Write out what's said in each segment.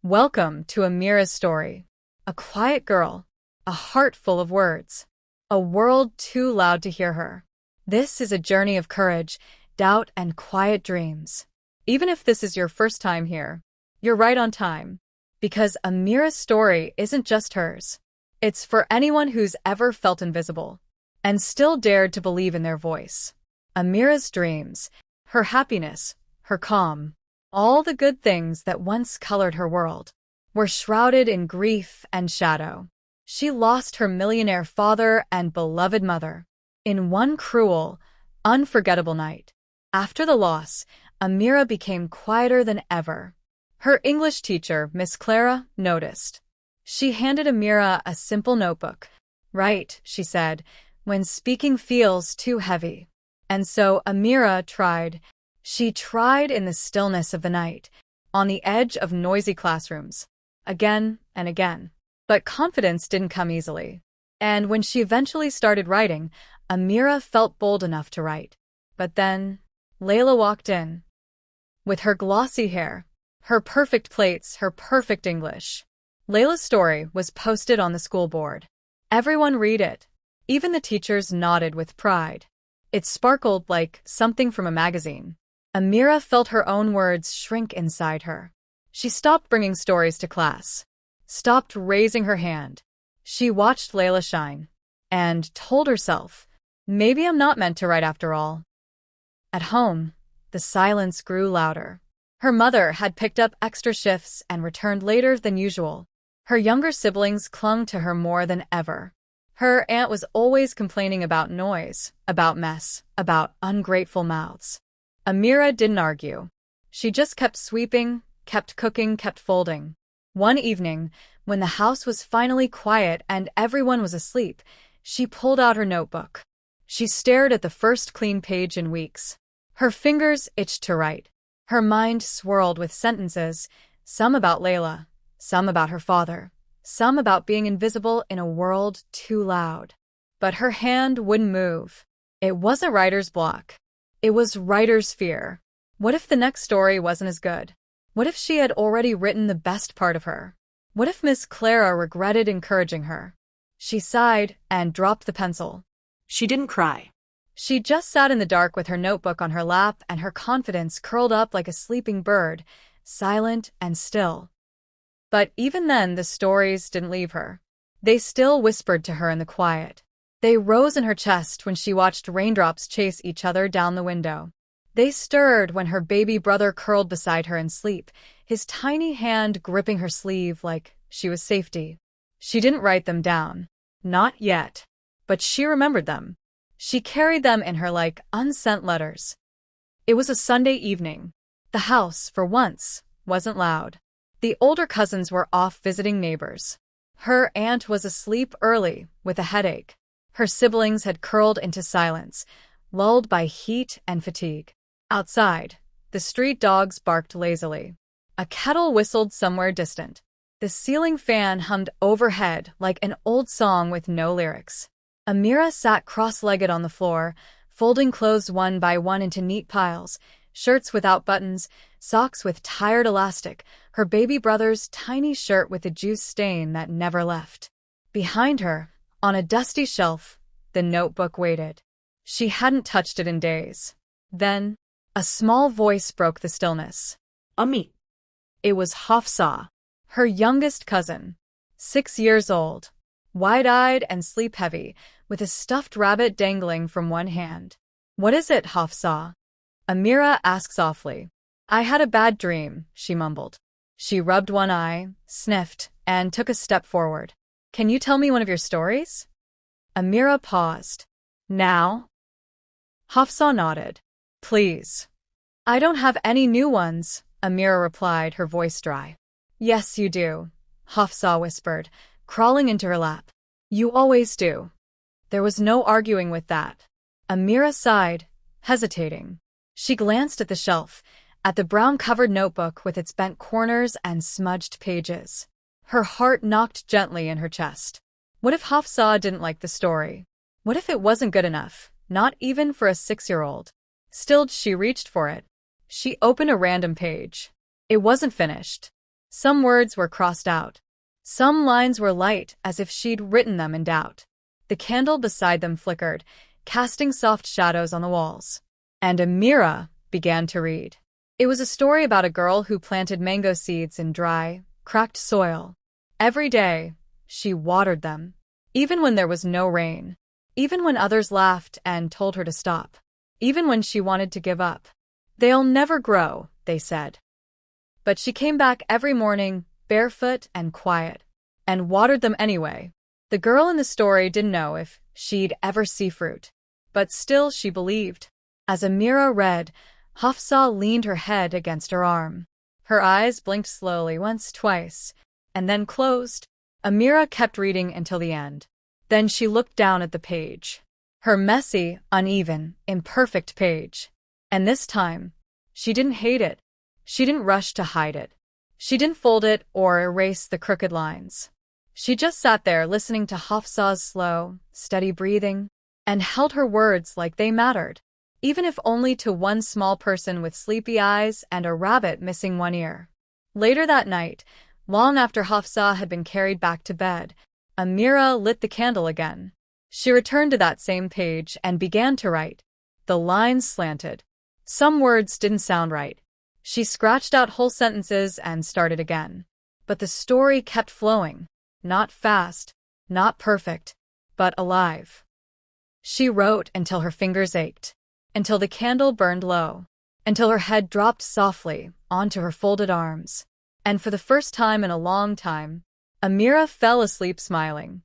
Welcome to Amira's story. A quiet girl, a heart full of words, a world too loud to hear her. This is a journey of courage, doubt, and quiet dreams. Even if this is your first time here, you're right on time. Because Amira's story isn't just hers. It's for anyone who's ever felt invisible and still dared to believe in their voice. Amira's dreams, her happiness, her calm, all the good things that once colored her world, were shrouded in grief and shadow. She lost her millionaire father and beloved mother in one cruel, unforgettable night. After the loss, Amira became quieter than ever. Her English teacher, Miss Clara, noticed. She handed Amira a simple notebook. "Write," she said, "when speaking feels too heavy." And so Amira tried. She tried in the stillness of the night, on the edge of noisy classrooms, again and again. But confidence didn't come easily. And when she eventually started writing, Amira felt bold enough to write. But then, Layla walked in. With her glossy hair, her perfect plaits, her perfect English. Layla's story was posted on the school board. Everyone read it. Even the teachers nodded with pride. It sparkled like something from a magazine. Amira felt her own words shrink inside her. She stopped bringing stories to class, stopped raising her hand. She watched Layla shine, and told herself, maybe I'm not meant to write after all. At home, the silence grew louder. Her mother had picked up extra shifts and returned later than usual. Her younger siblings clung to her more than ever. Her aunt was always complaining about noise, about mess, about ungrateful mouths. Amira didn't argue. She just kept sweeping, kept cooking, kept folding. One evening, when the house was finally quiet and everyone was asleep, she pulled out her notebook. She stared at the first clean page in weeks. Her fingers itched to write. Her mind swirled with sentences, some about Layla, some about her father, some about being invisible in a world too loud. But her hand wouldn't move. It wasn't writer's block. It was writer's fear. What if the next story wasn't as good? What if she had already written the best part of her? What if Miss Clara regretted encouraging her? She sighed and dropped the pencil. She didn't cry. She just sat in the dark with her notebook on her lap and her confidence curled up like a sleeping bird, silent and still. But even then, the stories didn't leave her. They still whispered to her in the quiet. They rose in her chest when she watched raindrops chase each other down the window. They stirred when her baby brother curled beside her in sleep, his tiny hand gripping her sleeve like she was safety. She didn't write them down. Not yet. But she remembered them. She carried them in her like unsent letters. It was a Sunday evening. The house, for once, wasn't loud. The older cousins were off visiting neighbors. Her aunt was asleep early with a headache. Her siblings had curled into silence, lulled by heat and fatigue. Outside, the street dogs barked lazily. A kettle whistled somewhere distant. The ceiling fan hummed overhead like an old song with no lyrics. Amira sat cross-legged on the floor, folding clothes one by one into neat piles, shirts without buttons, socks with tired elastic, her baby brother's tiny shirt with a juice stain that never left. Behind her, on a dusty shelf, the notebook waited. She hadn't touched it in days. Then, a small voice broke the stillness. Ami. It was Hafsa, her youngest cousin, 6 years old, wide-eyed and sleep-heavy, with a stuffed rabbit dangling from one hand. "What is it, Hafsa?" Amira asked softly. "I had a bad dream," she mumbled. She rubbed one eye, sniffed, and took a step forward. "Can you tell me one of your stories?" Amira paused. "Now?" Hafsa nodded. "Please." "I don't have any new ones," Amira replied, her voice dry. "Yes, you do," Hafsa whispered, crawling into her lap. "You always do." There was no arguing with that. Amira sighed, hesitating. She glanced at the shelf, at the brown-covered notebook with its bent corners and smudged pages. Her heart knocked gently in her chest. What if Hafsa didn't like the story? What if it wasn't good enough, not even for a 6-year-old? Still, she reached for it. She opened a random page. It wasn't finished. Some words were crossed out. Some lines were light, as if she'd written them in doubt. The candle beside them flickered, casting soft shadows on the walls. And Amira began to read. It was a story about a girl who planted mango seeds in dry, cracked soil. Every day, she watered them, even when there was no rain, even when others laughed and told her to stop, even when she wanted to give up. "They'll never grow," they said. But she came back every morning, barefoot and quiet, and watered them anyway. The girl in the story didn't know if she'd ever see fruit, but still she believed. As Amira read, Hafsa leaned her head against her arm. Her eyes blinked slowly once, twice, and then closed. Amira kept reading until the end. Then she looked down at the page. Her messy, uneven, imperfect page. And this time, she didn't hate it. She didn't rush to hide it. She didn't fold it or erase the crooked lines. She just sat there listening to Hafsa's slow, steady breathing, and held her words like they mattered, even if only to one small person with sleepy eyes and a rabbit missing one ear. Later that night, long after Hafsa had been carried back to bed, Amira lit the candle again. She returned to that same page and began to write. The lines slanted. Some words didn't sound right. She scratched out whole sentences and started again. But the story kept flowing. Not fast, not perfect, but alive. She wrote until her fingers ached, until the candle burned low, until her head dropped softly onto her folded arms. And for the first time in a long time, Amira fell asleep smiling.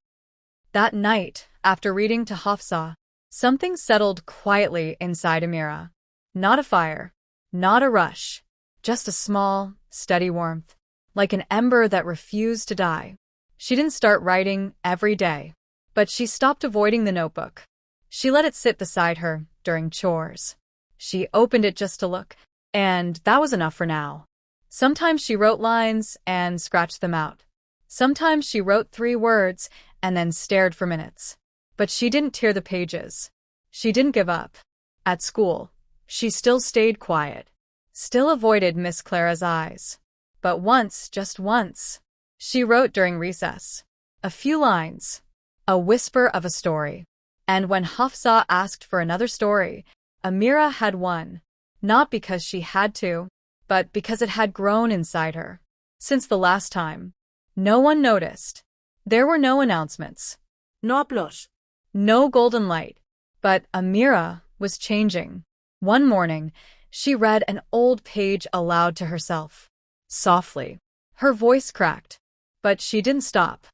That night, after reading to Hafsa, something settled quietly inside Amira. Not a fire, not a rush, just a small, steady warmth, like an ember that refused to die. She didn't start writing every day, but she stopped avoiding the notebook. She let it sit beside her during chores. She opened it just to look, and that was enough for now. Sometimes she wrote lines and scratched them out. Sometimes she wrote 3 words and then stared for minutes. But she didn't tear the pages. She didn't give up. At school, she still stayed quiet, still avoided Miss Clara's eyes. But once, just once, she wrote during recess. A few lines. A whisper of a story. And when Hafsa asked for another story, Amira had one. Not because she had to, but because it had grown inside her. Since the last time, no one noticed. There were no announcements. No aplausos. No golden light. But Amira was changing. One morning, she read an old page aloud to herself. Softly. Her voice cracked. But she didn't stop.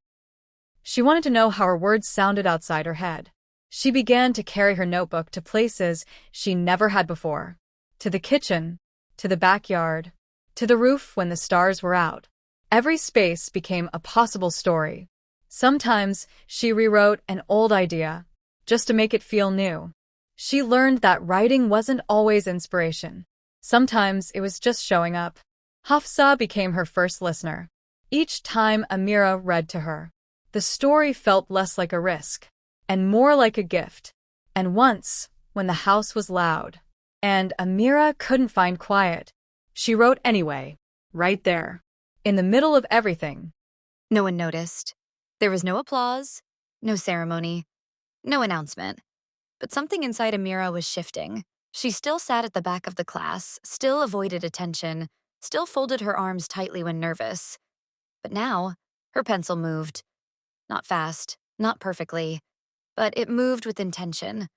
She wanted to know how her words sounded outside her head. She began to carry her notebook to places she never had before. To the kitchen, to the backyard, to the roof when the stars were out. Every space became a possible story. Sometimes she rewrote an old idea, just to make it feel new. She learned that writing wasn't always inspiration. Sometimes it was just showing up. Hafsa became her first listener. Each time Amira read to her, the story felt less like a risk, and more like a gift. And once, when the house was loud, and Amira couldn't find quiet, she wrote anyway, right there, in the middle of everything. No one noticed. There was no applause, no ceremony, no announcement. But something inside Amira was shifting. She still sat at the back of the class, still avoided attention, still folded her arms tightly when nervous. But now, her pencil moved. Not fast, not perfectly, but it moved with intention.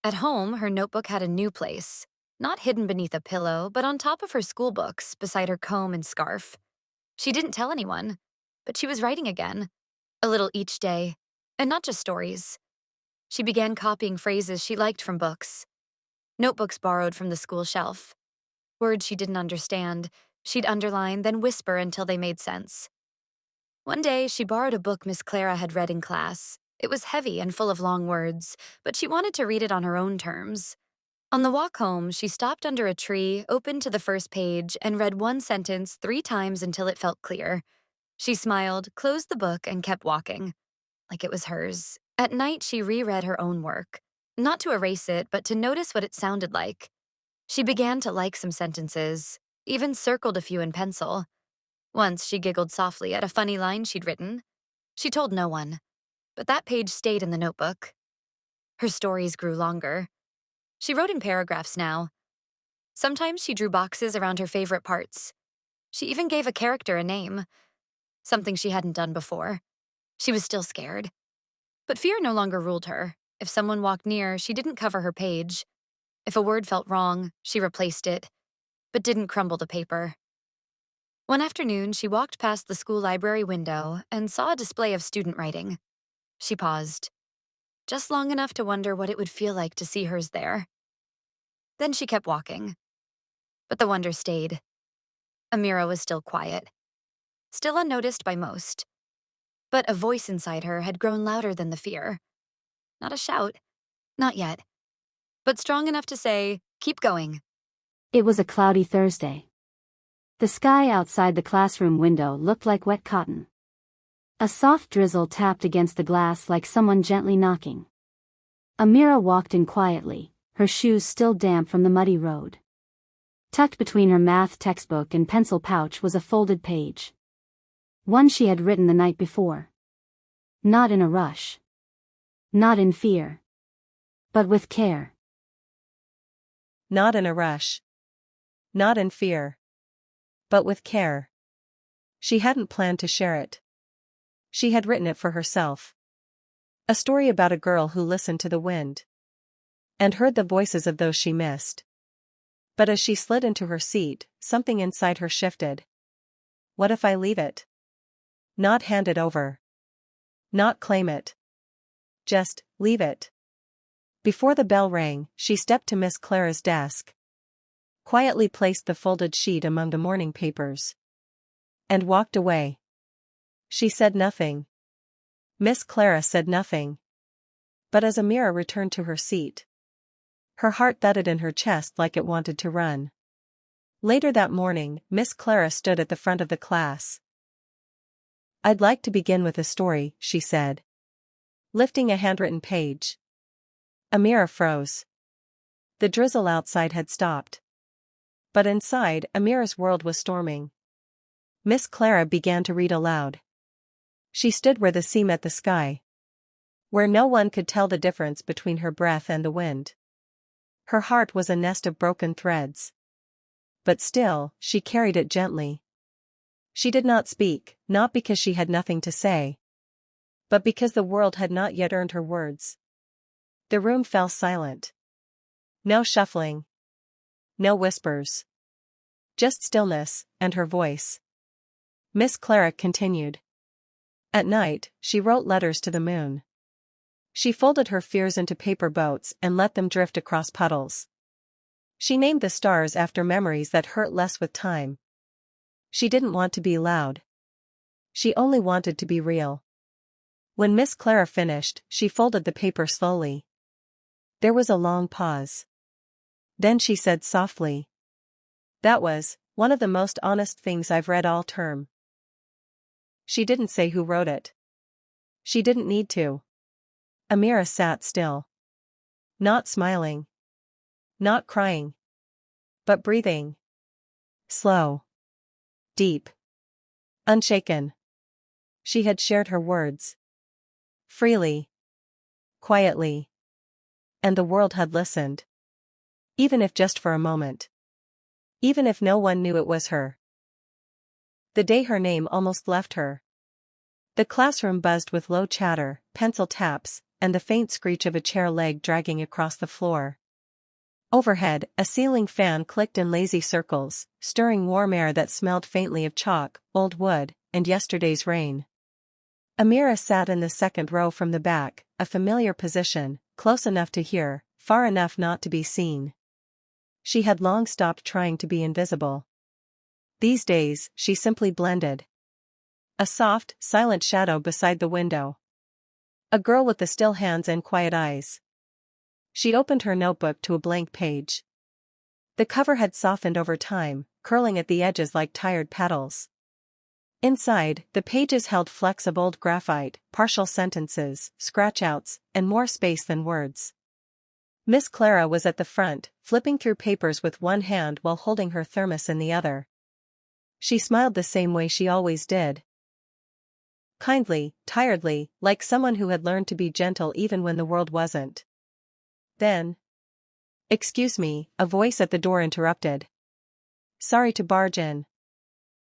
At home, her notebook had a new place, not hidden beneath a pillow, but on top of her school books, beside her comb and scarf. She didn't tell anyone, but she was writing again, a little each day, and not just stories. She began copying phrases she liked from books, notebooks borrowed from the school shelf. Words she didn't understand, she'd underline, then whisper until they made sense. One day, she borrowed a book Miss Clara had read in class. It was heavy and full of long words, but she wanted to read it on her own terms. On the walk home, she stopped under a tree, opened to the first page, and read one sentence 3 times until it felt clear. She smiled, closed the book, and kept walking, like it was hers. At night, she reread her own work, not to erase it, but to notice what it sounded like. She began to like some sentences, even circled a few in pencil. Once she giggled softly at a funny line she'd written. She told no one, but that page stayed in the notebook. Her stories grew longer. She wrote in paragraphs now. Sometimes she drew boxes around her favorite parts. She even gave a character a name, something she hadn't done before. She was still scared. But fear no longer ruled her. If someone walked near, she didn't cover her page. If a word felt wrong, she replaced it, but didn't crumble the paper. One afternoon, she walked past the school library window and saw a display of student writing. She paused, just long enough to wonder what it would feel like to see hers there. Then she kept walking. But the wonder stayed. Amira was still quiet, still unnoticed by most. But a voice inside her had grown louder than the fear. Not a shout, not yet, but strong enough to say, "Keep going." It was a cloudy Thursday. The sky outside the classroom window looked like wet cotton. A soft drizzle tapped against the glass like someone gently knocking. Amira walked in quietly, her shoes still damp from the muddy road. Tucked between her math textbook and pencil pouch was a folded page. One she had written the night before. Not in a rush. Not in fear. But with care. Not in a rush. Not in fear. But with care. She hadn't planned to share it. She had written it for herself. A story about a girl who listened to the wind. And heard the voices of those she missed. But as she slid into her seat, something inside her shifted. What if I leave it? Not hand it over. Not claim it. Just leave it. Before the bell rang, she stepped to Miss Clara's desk. Quietly placed the folded sheet among the morning papers. And walked away. She said nothing. Miss Clara said nothing. But as Amira returned to her seat, her heart thudded in her chest like it wanted to run. Later that morning, Miss Clara stood at the front of the class. "I'd like to begin with a story," she said, lifting a handwritten page. Amira froze. The drizzle outside had stopped. But inside, Amira's world was storming. Miss Clara began to read aloud. She stood where the sea met the sky. Where no one could tell the difference between her breath and the wind. Her heart was a nest of broken threads. But still, she carried it gently. She did not speak, not because she had nothing to say, but because the world had not yet earned her words. The room fell silent. No shuffling. No whispers. Just stillness, and her voice. Miss Clara continued. At night, she wrote letters to the moon. She folded her fears into paper boats and let them drift across puddles. She named the stars after memories that hurt less with time. She didn't want to be loud. She only wanted to be real. When Miss Clara finished, she folded the paper slowly. There was a long pause. Then she said softly, "That was one of the most honest things I've read all term." She didn't say who wrote it. She didn't need to. Amira sat still. Not smiling. Not crying. But breathing. Slow. Deep. Unshaken. She had shared her words. Freely. Quietly. And the world had listened. Even if just for a moment. Even if no one knew it was her. The day her name almost left her. The classroom buzzed with low chatter, pencil taps, and the faint screech of a chair leg dragging across the floor. Overhead, a ceiling fan clicked in lazy circles, stirring warm air that smelled faintly of chalk, old wood, and yesterday's rain. Amira sat in the second row from the back, a familiar position, close enough to hear, far enough not to be seen. She had long stopped trying to be invisible. These days, she simply blended. A soft, silent shadow beside the window. A girl with the still hands and quiet eyes. She opened her notebook to a blank page. The cover had softened over time, curling at the edges like tired petals. Inside, the pages held flecks of old graphite, partial sentences, scratch-outs, and more space than words. Miss Clara was at the front, flipping through papers with one hand while holding her thermos in the other. She smiled the same way she always did. Kindly, tiredly, like someone who had learned to be gentle even when the world wasn't. Then, "Excuse me," a voice at the door interrupted. "Sorry to barge in."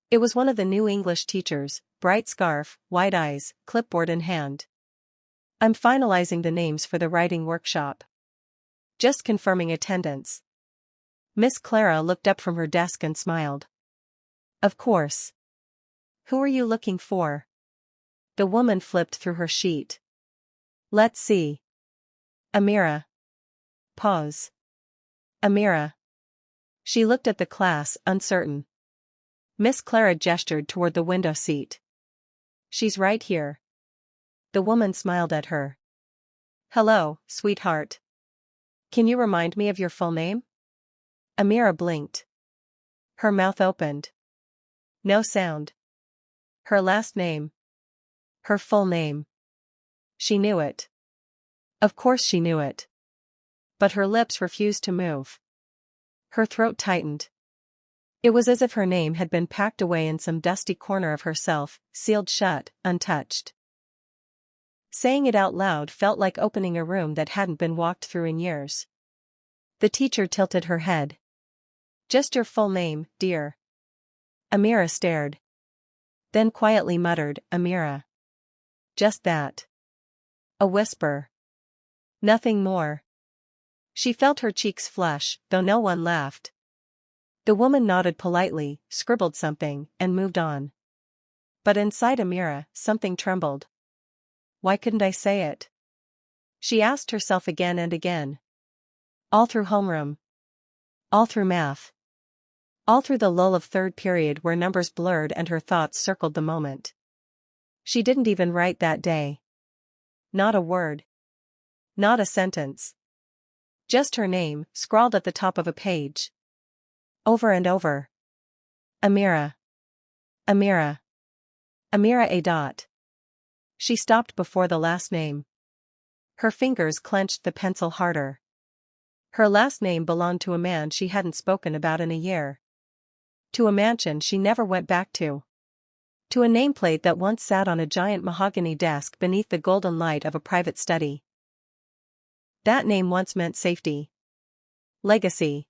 It was one of the new English teachers, bright scarf, wide eyes, clipboard in hand. "I'm finalizing the names for the writing workshop. Just confirming attendance." Miss Clara looked up from her desk and smiled. "Of course. Who are you looking for?" The woman flipped through her sheet. "Let's see. Amira." Pause. "Amira." She looked at the class, uncertain. Miss Clara gestured toward the window seat. "She's right here." The woman smiled at her. "Hello, sweetheart. Can you remind me of your full name?" Amira blinked. Her mouth opened. No sound. Her last name. Her full name. She knew it. Of course she knew it. But her lips refused to move. Her throat tightened. It was as if her name had been packed away in some dusty corner of herself, sealed shut, untouched. Saying it out loud felt like opening a room that hadn't been walked through in years. The teacher tilted her head. "Just your full name, dear." Amira stared. Then quietly muttered, "Amira." Just that. A whisper. Nothing more. She felt her cheeks flush, though no one laughed. The woman nodded politely, scribbled something, and moved on. But inside Amira, something trembled. Why couldn't I say it? She asked herself again and again. All through homeroom. All through math. All through the lull of third period where numbers blurred and her thoughts circled the moment. She didn't even write that day. Not a word. Not a sentence. Just her name, scrawled at the top of a page. Over and over. Amira. Amira. Amira A. Dot. She stopped before the last name. Her fingers clenched the pencil harder. Her last name belonged to a man she hadn't spoken about in a year. To a mansion she never went back to. To a nameplate that once sat on a giant mahogany desk beneath the golden light of a private study. That name once meant safety. Legacy.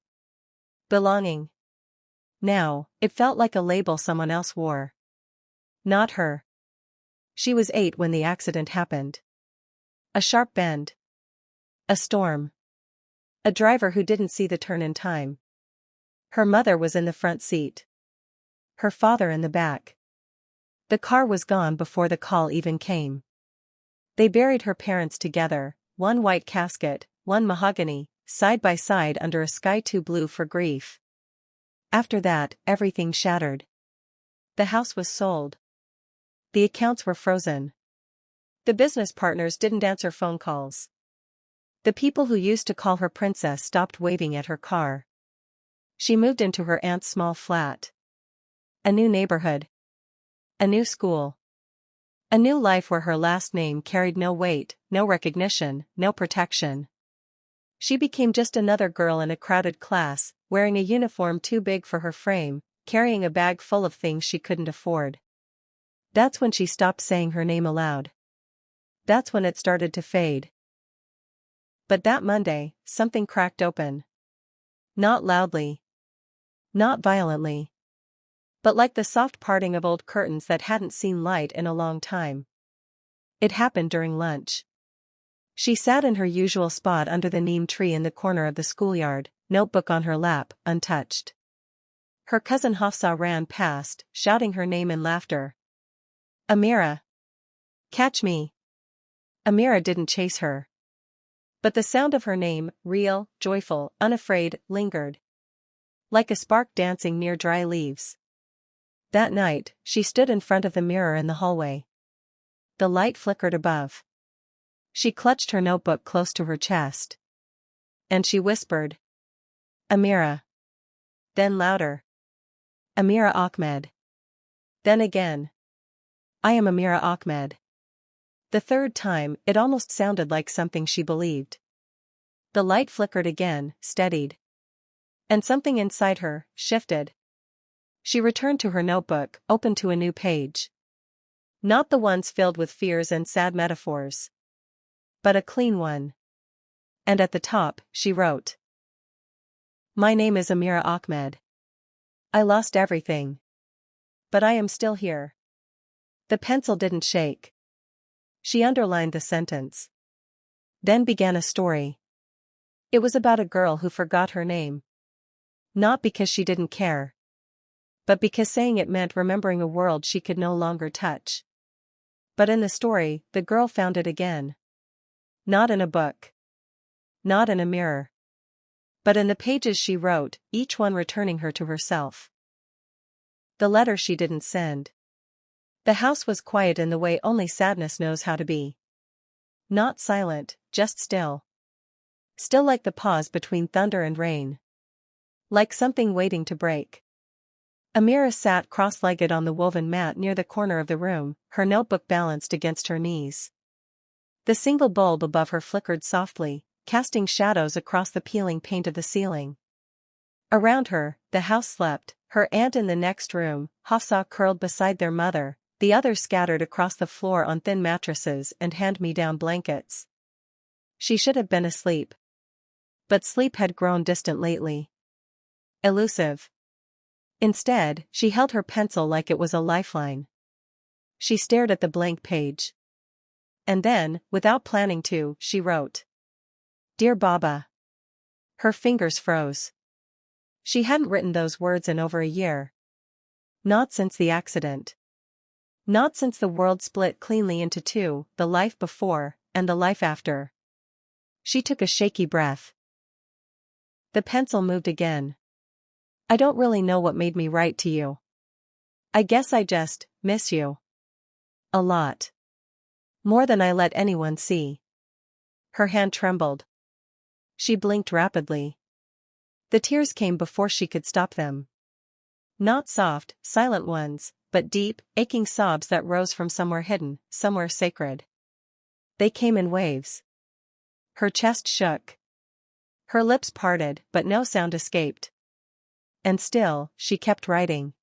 Belonging. Now, it felt like a label someone else wore. Not her. She was 8 when the accident happened. A sharp bend. A storm. A driver who didn't see the turn in time. Her mother was in the front seat. Her father in the back. The car was gone before the call even came. They buried her parents together, one white casket, one mahogany, side by side under a sky too blue for grief. After that, everything shattered. The house was sold. The accounts were frozen. The business partners didn't answer phone calls. The people who used to call her princess stopped waving at her car. She moved into her aunt's small flat. A new neighborhood. A new school. A new life where her last name carried no weight, no recognition, no protection. She became just another girl in a crowded class, wearing a uniform too big for her frame, carrying a bag full of things she couldn't afford. That's when she stopped saying her name aloud. That's when it started to fade. But that Monday, something cracked open. Not loudly. Not violently. But like the soft parting of old curtains that hadn't seen light in a long time. It happened during lunch. She sat in her usual spot under the neem tree in the corner of the schoolyard, notebook on her lap, untouched. Her cousin Hafsa ran past, shouting her name in laughter. Amira. Catch me. Amira didn't chase her. But the sound of her name, real, joyful, unafraid, lingered. Like a spark dancing near dry leaves. That night, she stood in front of the mirror in the hallway. The light flickered above. She clutched her notebook close to her chest. And she whispered. Amira. Then louder. Amira Ahmed. Then again. I am Amira Ahmed. The third time, it almost sounded like something she believed. The light flickered again, steadied. And something inside her shifted. She returned to her notebook, open to a new page. Not the ones filled with fears and sad metaphors, but a clean one. And at the top, she wrote, "My name is Amira Ahmed. I lost everything. But I am still here." The pencil didn't shake. She underlined the sentence. Then began a story. It was about a girl who forgot her name. Not because she didn't care, but because saying it meant remembering a world she could no longer touch. But in the story, the girl found it again. Not in a book. Not in a mirror. But in the pages she wrote, each one returning her to herself. The letter she didn't send. The house was quiet in the way only sadness knows how to be. Not silent, just still. Still like the pause between thunder and rain. Like something waiting to break. Amira sat cross-legged on the woven mat near the corner of the room, her notebook balanced against her knees. The single bulb above her flickered softly, casting shadows across the peeling paint of the ceiling. Around her, the house slept, her aunt in the next room, Hafsa curled beside their mother, the others scattered across the floor on thin mattresses and hand-me-down blankets. She should have been asleep. But sleep had grown distant lately. Elusive. Instead, she held her pencil like it was a lifeline. She stared at the blank page. And then, without planning to, she wrote, "Dear Baba." Her fingers froze. She hadn't written those words in over a year. Not since the accident. Not since the world split cleanly into two, the life before, and the life after. She took a shaky breath. The pencil moved again. "I don't really know what made me write to you. I guess I just miss you. A lot. More than I let anyone see." Her hand trembled. She blinked rapidly. The tears came before she could stop them. Not soft, silent ones, but deep, aching sobs that rose from somewhere hidden, somewhere sacred. They came in waves. Her chest shook. Her lips parted, but no sound escaped. And still, she kept writing.